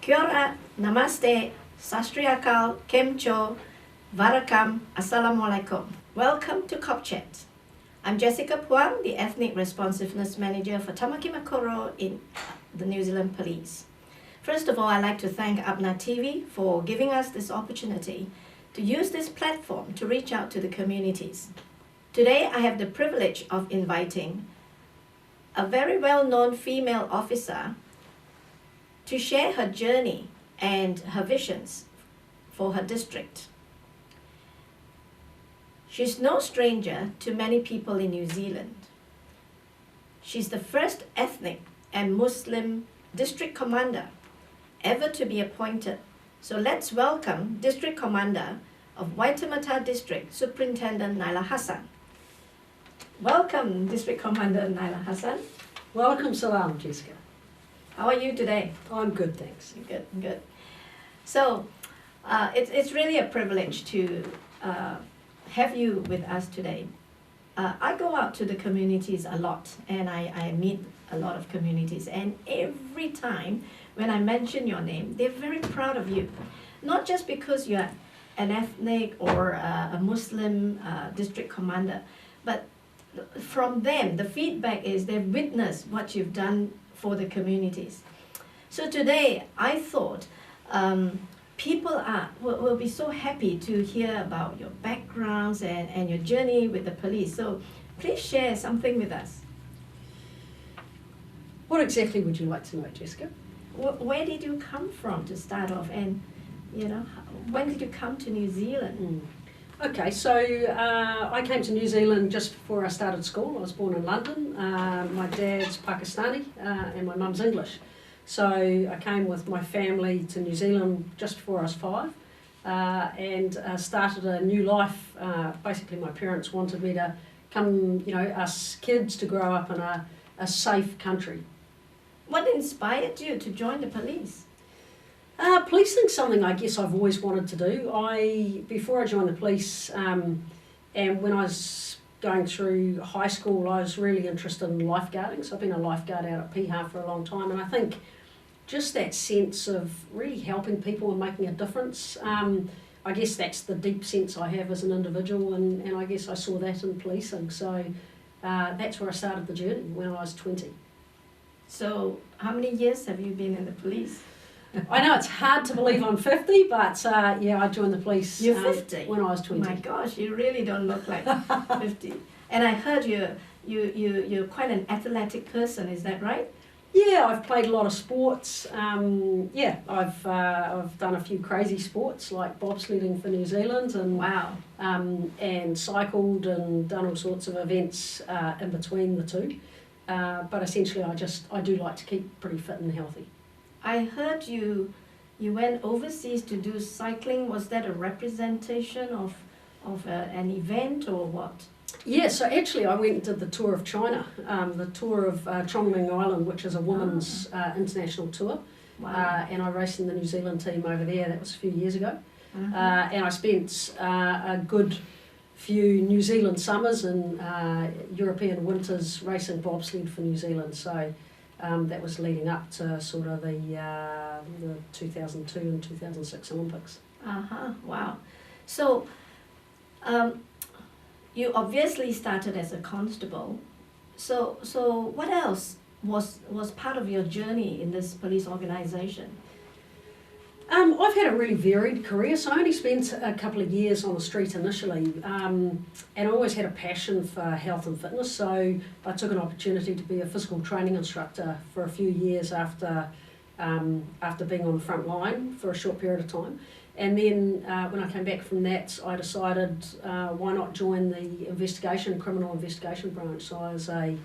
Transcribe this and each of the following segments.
Kia ora, namaste, sastriyakal, kemcho, varakam, assalamualaikum. Welcome to Cop Chat. I'm Jessica Puang, the Ethnic Responsiveness Manager for Tamaki Makaurau in the New Zealand Police. First of all, I'd like to thank Abna TV for giving us this opportunity to use this platform to reach out to the communities. Today, I have the privilege of inviting a very well-known female officer to share her journey and her visions for her district. She's no stranger to many people in New Zealand. She's the first ethnic and Muslim district commander ever to be appointed. So let's welcome District Commander of Waitemata District, Superintendent Naila Hassan. Welcome, District Commander Naila Hassan. Welcome, salam, Jessica. How are you today? I'm good, thanks. Good, good. So it's really a privilege to have you with us today. I go out to the communities a lot and I meet a lot of communities, and every time when I mention your name, they're very proud of you. Not just because you're an ethnic or a Muslim district commander, but from them, the feedback is they've witnessed what you've done for the communities. So today, I thought people will be so happy to hear about your backgrounds and your journey with the police. So please share something with us. What exactly would you like to know, Jessica? Where did you come from to start off, and when did you come to New Zealand? Okay, so I came to New Zealand just before I started school. I was born in London. My dad's Pakistani and my mum's English. So I came with my family to New Zealand just before I was 5 and started a new life. Basically, my parents wanted me to come, us kids to grow up in a safe country. What inspired you to join the police? Policing's something I guess I've always wanted to do. Before I joined the police, and when I was going through high school, I was really interested in lifeguarding. So I've been a lifeguard out at Piha for a long time, and I think just that sense of really helping people and making a difference, I guess that's the deep sense I have as an individual, and I guess I saw that in policing. So that's where I started the journey when I was 20. So how many years have you been in the police? I know it's hard to believe I'm 50, but yeah, I joined the police You're 50? When I was 20. My gosh, you really don't look like 50. And I heard you're quite an athletic person, is that right? Yeah, I've played a lot of sports. Yeah, I've done a few crazy sports like bobsledding for New Zealand, and wow, and cycled and done all sorts of events in between the two. But essentially, I do like to keep pretty fit and healthy. I heard you went overseas to do cycling. Was that a representation of an event or what? Yeah, so actually I went and did the tour of China, the tour of Chongming Island, which is a women's international tour. Wow. And I raced in the New Zealand team over there. That was a few years ago. Uh-huh. And I spent a good few New Zealand summers and European winters racing bobsled for New Zealand. So that was leading up to sort of the 2002 and 2006 Olympics. Uh-huh, wow. So you obviously started as a constable. So what else was part of your journey in this police organisation? I've had a really varied career, so I only spent a couple of years on the street initially, and I always had a passion for health and fitness, so I took an opportunity to be a physical training instructor for a few years after being on the front line for a short period of time. And then when I came back from that, I decided why not join the criminal investigation branch. So I was a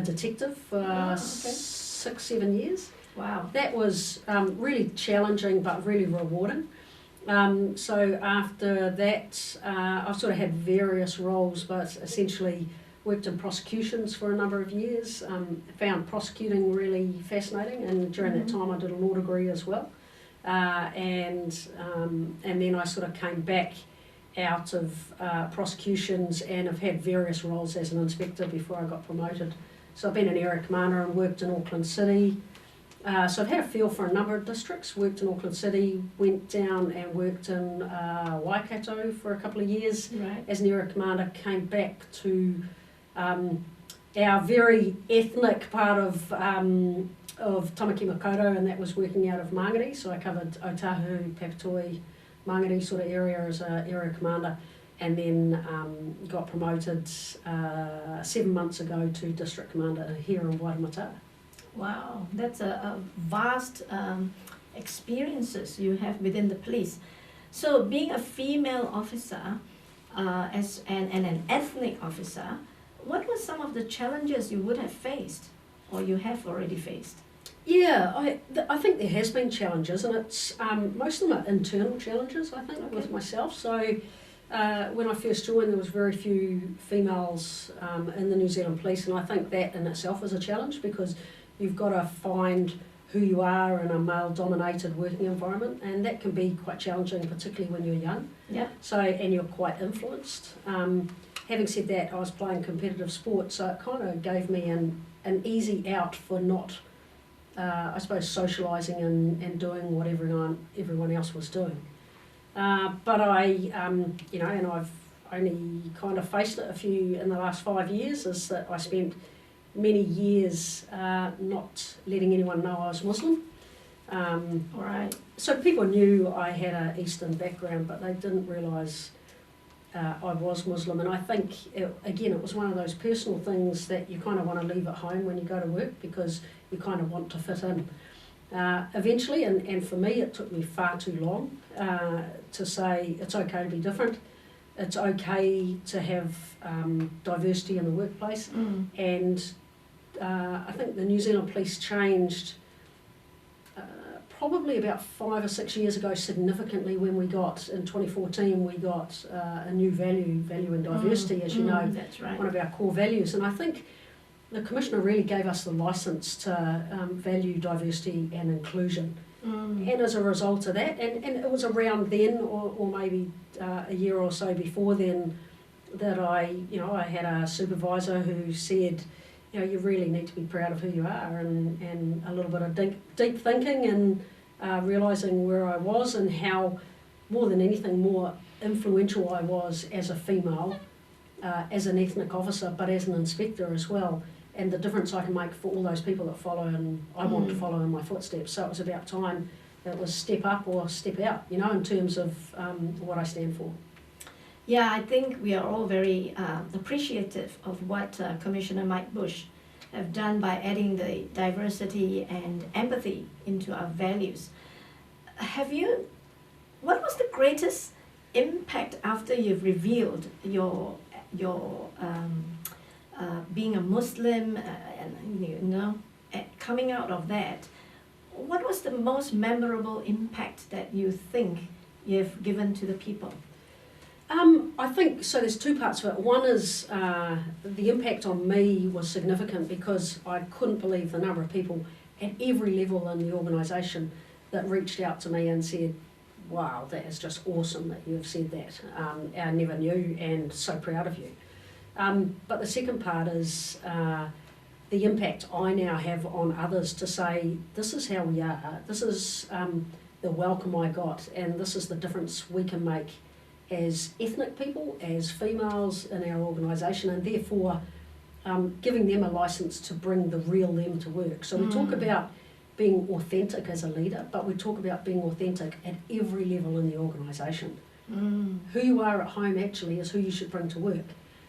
detective for 6-7 years. Wow. That was really challenging but really rewarding. So after that, I've sort of had various roles, but essentially worked in prosecutions for a number of years. Found prosecuting really fascinating, and during that time I did a law degree as well. And then I sort of came back out of prosecutions and have had various roles as an inspector before I got promoted. So I've been an area commander and worked in Auckland City, So I've had a feel for a number of districts, worked in Auckland City, went down and worked in Waikato for a couple of years Right. as an area commander, came back to our very ethnic part of Tamaki Makaurau, and that was working out of Mangere. So I covered Otahu, Papatoi, Mangere sort of area as an area commander, and then got promoted 7 months ago to district commander here in Waitemata. Wow, that's a vast experiences you have within the police. So being a female officer and an ethnic officer, what were some of the challenges you would have faced or you have already faced? Yeah, I think there has been challenges, and it's most of them are internal challenges, I think, Okay. with myself. So when I first joined, there was very few females in the New Zealand Police, and I think that in itself is a challenge because you've got to find who you are in a male-dominated working environment, and that can be quite challenging, particularly when you're young. Yeah. So, and you're quite influenced. Having said that, I was playing competitive sport, so it kind of gave me an easy out for not, I suppose, socialising and doing what everyone else was doing. But I, you know, and I've only kind of faced it a few in the last 5 years, is that I spent many years not letting anyone know I was Muslim. All right. So people knew I had an Eastern background, but they didn't realise I was Muslim. And I think, it was one of those personal things that you kind of want to leave at home when you go to work because you kind of want to fit in. Eventually, and for me, it took me far too long to say it's okay to be different. It's okay to have diversity in the workplace. Mm. And I think the New Zealand Police changed probably about 5 or 6 years ago significantly when we got, in 2014, we got a new value in diversity, as you know, That's right. one of our core values. And I think the Commissioner really gave us the licence to value diversity and inclusion. Mm. And as a result of that, and it was around then, or maybe a year or so before then, that I had a supervisor who said, you really need to be proud of who you are, and a little bit of deep thinking and realising where I was and how, more than anything, more influential I was as a female, as an ethnic officer, but as an inspector as well, and the difference I can make for all those people that follow and I want to follow in my footsteps. So it was about time that it was step up or step out, in terms of what I stand for. Yeah, I think we are all very appreciative of what Commissioner Mike Bush have done by adding the diversity and empathy into our values. What was the greatest impact after you've revealed your being a Muslim and coming out of that? What was the most memorable impact that you think you've given to the people? I think, so there's two parts of it. One is the impact on me was significant because I couldn't believe the number of people at every level in the organisation that reached out to me and said, wow, that is just awesome that you've said that. I never knew, and so proud of you. But the second part is the impact I now have on others to say, this is how we are, this is the welcome I got, and this is the difference we can make as ethnic people, as females in our organisation, and therefore giving them a licence to bring the real them to work. So we talk about being authentic as a leader, but we talk about being authentic at every level in the organisation. Who you are at home actually is who you should bring to work.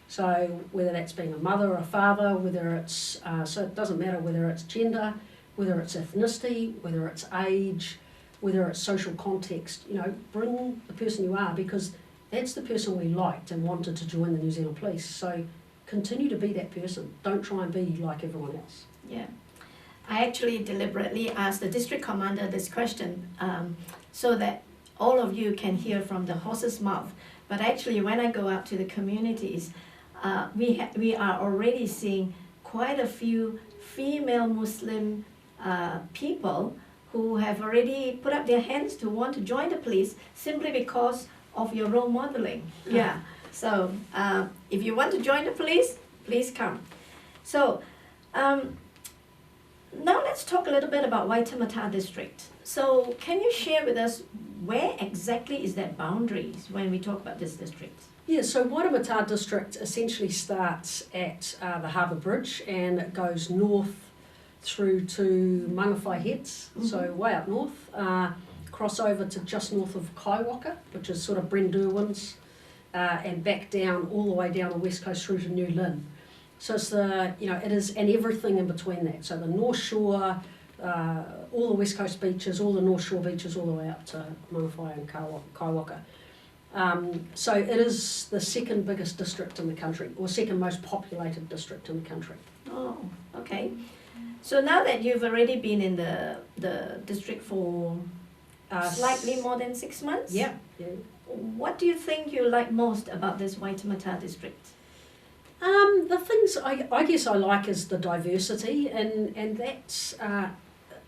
So whether that's being a mother or a father, whether it's, so it doesn't matter whether it's gender, whether it's ethnicity, whether it's age, whether it's social context, bring the person you are, because that's the person we liked and wanted to join the New Zealand Police. So continue to be that person. Don't try and be like everyone else. Yeah. I actually deliberately asked the district commander this question so that all of you can hear from the horse's mouth. But actually, when I go out to the communities, we are already seeing quite a few female Muslim people who have already put up their hands to want to join the police simply because of your role modeling. Yeah. So if you want to join the police, please come. So now let's talk a little bit about Waitemata District. So can you share with us where exactly is that boundaries when we talk about this district? Yeah, so Waitemata District essentially starts at the Harbour Bridge and it goes north through to Mangawhai Heads, so way up north, cross over to just north of Kaiwaka, which is sort of Brenderwins, and back down all the way down the west coast through to New Lynn. So it's it is, and everything in between that. So the North Shore, all the west coast beaches, all the North Shore beaches, all the way up to Mangawhai and Kaiwaka. So it is the second biggest district in the country, or second most populated district in the country. Oh, okay. So now that you've already been in the district for slightly more than 6 months? Yeah. What do you think you like most about this Waitemata district? The things I guess I like is the diversity, and that's,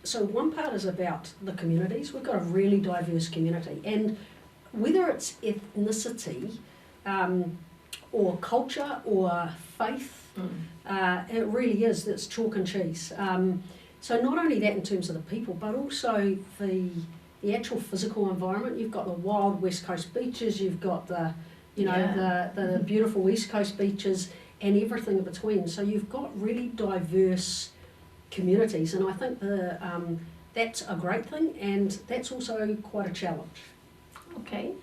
so one part is about the communities. We've got a really diverse community, and whether it's ethnicity or culture or faith, it really is, it's chalk and cheese. So not only that in terms of the people, but also the actual physical environment. You've got the wild west coast beaches, you've got the beautiful east coast beaches, and everything in between. So you've got really diverse communities, and I think that's a great thing, and that's also quite a challenge. Okay,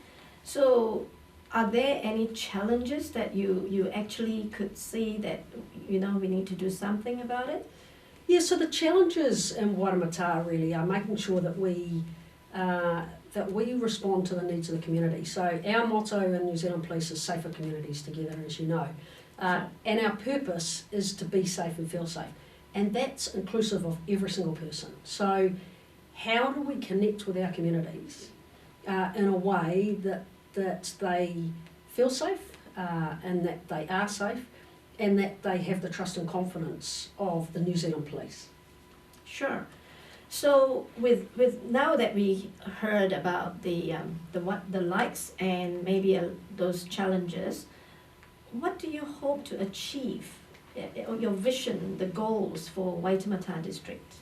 so are there any challenges that you actually could see that we need to do something about it? Yeah, so the challenges in Waitemata really are making sure that we respond to the needs of the community. So our motto in New Zealand Police is safer communities together, as you know. And our purpose is to be safe and feel safe. And that's inclusive of every single person. So how do we connect with our communities in a way that they feel safe and that they are safe and that they have the trust and confidence of the New Zealand Police? Sure. So with now that we heard about the likes and maybe those challenges, what do you hope to achieve? Your vision, the goals for Waitemata District?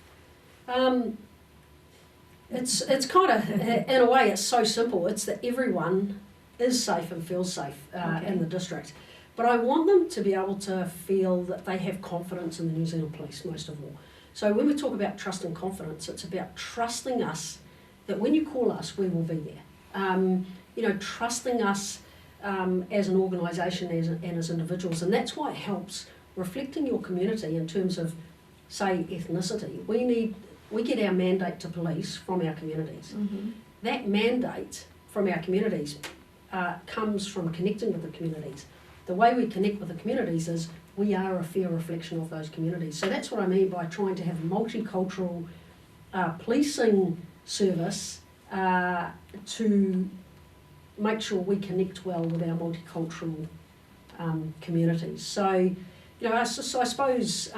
It's kind of, in a way, it's so simple. It's that everyone is safe and feels safe in the district. But I want them to be able to feel that they have confidence in the New Zealand Police, most of all. So when we talk about trust and confidence, it's about trusting us that when you call us, we will be there. Trusting us as an organisation and as individuals. And that's why it helps reflecting your community in terms of, say, ethnicity. We get our mandate to police from our communities. Mm-hmm. That mandate from our communities comes from connecting with the communities. The way we connect with the communities is we are a fair reflection of those communities. So that's what I mean by trying to have a multicultural policing service to make sure we connect well with our multicultural communities. So, I suppose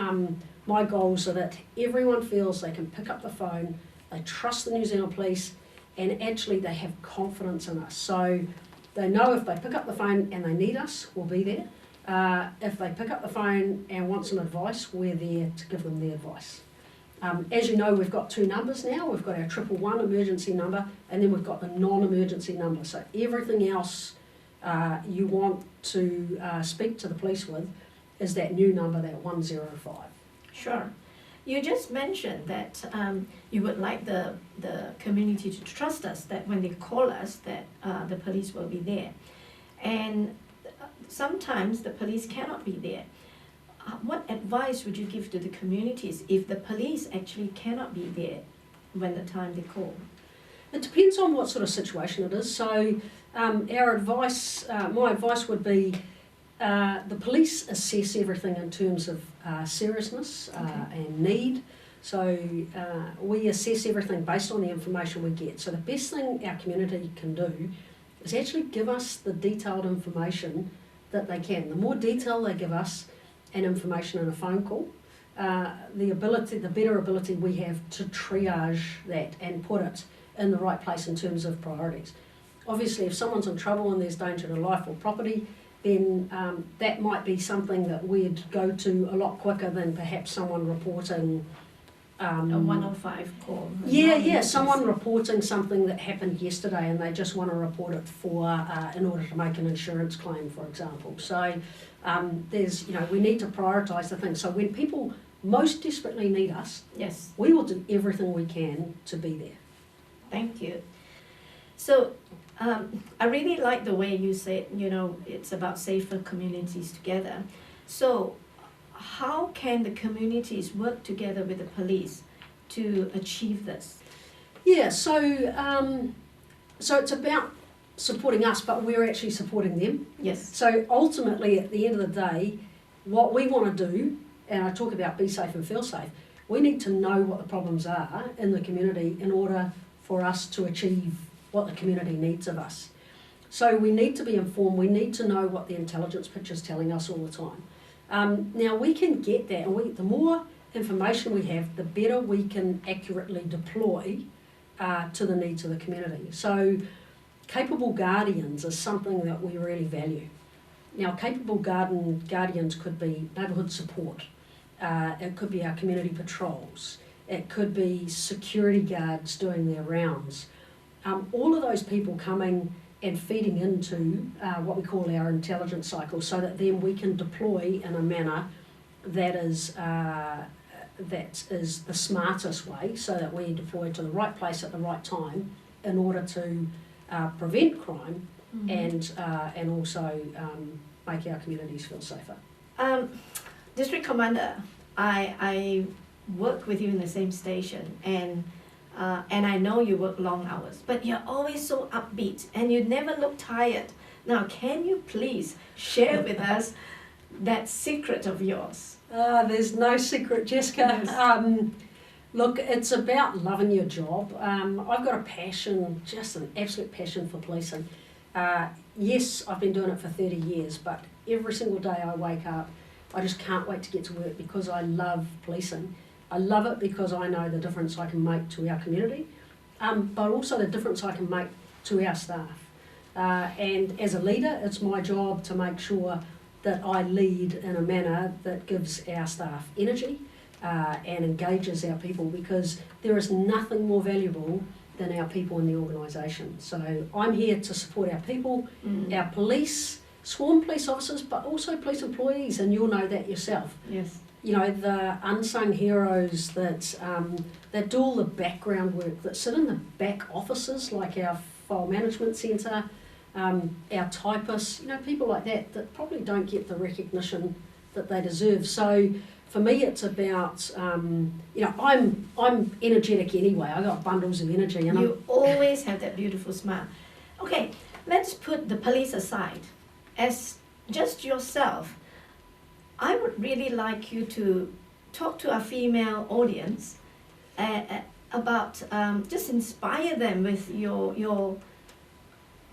my goals are that everyone feels they can pick up the phone, they trust the New Zealand Police, and actually they have confidence in us. So they know if they pick up the phone and they need us, we'll be there. If they pick up the phone and want some advice, we're there to give them the advice. As you know, we've got 2 numbers now. We've got our 111 emergency number, and then we've got the non-emergency number. So everything else you want to speak to the police with is that new number, that 105. Sure. You just mentioned that you would like the community to trust us, that when they call us, that the police will be there. And sometimes the police cannot be there. What advice would you give to the communities if the police actually cannot be there when the time they call? It depends on what sort of situation it is. So our advice, my advice would be the police assess everything in terms of seriousness and need. So we assess everything based on the information we get. So the best thing our community can do is actually give us the detailed information that they can. The more detail they give us and information in a phone call, the better ability we have to triage that and put it in the right place in terms of priorities. Obviously, if someone's in trouble and there's danger to life or property, then that might be something that we'd go to a lot quicker than perhaps someone reporting A 105 call. Someone reporting something that happened yesterday and they just want to report it for in order to make an insurance claim, for example. So there's, we need to prioritise the things. So when people most desperately need us, Yes, we will do everything we can to be there. thank you. So I really like the way you said, it's about safer communities together. So how can the communities work together with the police to achieve this? Yeah, so it's about supporting us, but we're actually supporting them. Yes. So ultimately, at the end of the day, what we want to do, and I talk about be safe and feel safe, we need to know what the problems are in the community in order for us to achieve what the community needs of us. So we need to be informed, we need to know what the intelligence picture is telling us all the time. Now we can get that, and the more information we have, the better we can accurately deploy to the needs of the community. So capable guardians is something that we really value. Now capable guardians could be neighbourhood support, it could be our community patrols, it could be security guards doing their rounds. All of those people coming and feeding into what we call our intelligence cycle, so that then we can deploy in a manner that is the smartest way, so that we deploy to the right place at the right time in order to prevent crime and also make our communities feel safer. District Commander, I work with you in the same station, and I know you work long hours, but you're always so upbeat and you never look tired. Now, can you please share with us that secret of yours? There's no secret, Jessica. Yes. Look, it's about loving your job. I've got a passion, just an absolute passion for policing. Yes, I've been doing it for 30 years, but every single day I wake up, I just can't wait to get to work because I love policing. I love it because I know the difference I can make to our community, but also the difference I can make to our staff. And as a leader, it's my job to make sure that I lead in a manner that gives our staff energy and engages our people, because there is nothing more valuable than our people in the organisation. So I'm here to support our people, our police, sworn police officers, but also police employees, and you'll know that yourself. Yes. The unsung heroes that do all the background work, that sit in the back offices like our file management centre, our typists, people like that probably don't get the recognition that they deserve. So for me, it's about, I'm energetic anyway. I got bundles of energy. And You always have that beautiful smile. Okay, let's put the police aside. As just yourself, I would really like you to talk to our female audience about just inspire them with your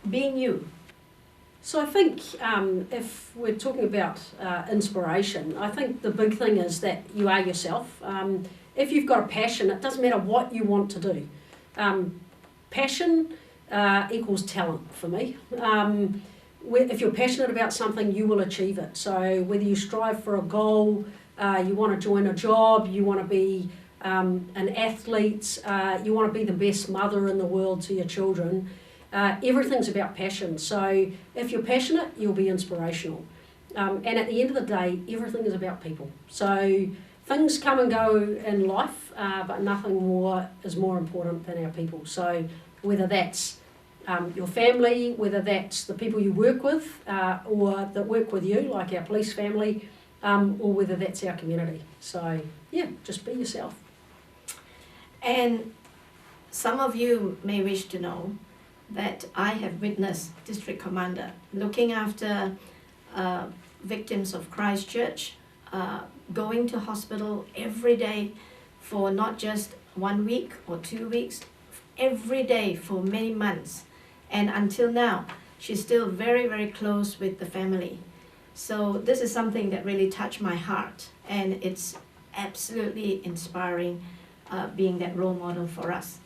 being you. So I think if we're talking about inspiration, I think the big thing is that you are yourself. If you've got a passion, it doesn't matter what you want to do. Passion equals talent for me. If you're passionate about something, you will achieve it. So whether you strive for a goal, you want to join a job, you want to be an athlete, you want to be the best mother in the world to your children, everything's about passion. So if you're passionate, you'll be inspirational. And at the end of the day, everything is about people. So things come and go in life, but nothing is more important than our people. So whether that's your family, whether that's the people you work with or that work with you, like our police family, or whether that's our community. So, yeah, just be yourself. And some of you may wish to know that I have witnessed District Commander looking after victims of Christchurch, going to hospital every day for not just 1 week or 2 weeks, every day for many months. And until now, she's still very, very close with the family. So this is something that really touched my heart, and it's absolutely inspiring being that role model for us.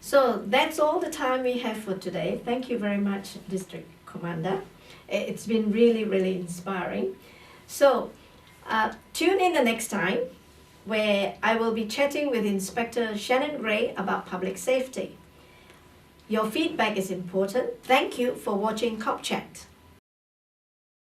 So that's all the time we have for today. Thank you very much, District Commander. It's been really, really inspiring. So tune in the next time where I will be chatting with Inspector Shannon Gray about public safety. Your feedback is important. Thank you for watching Cop Chat.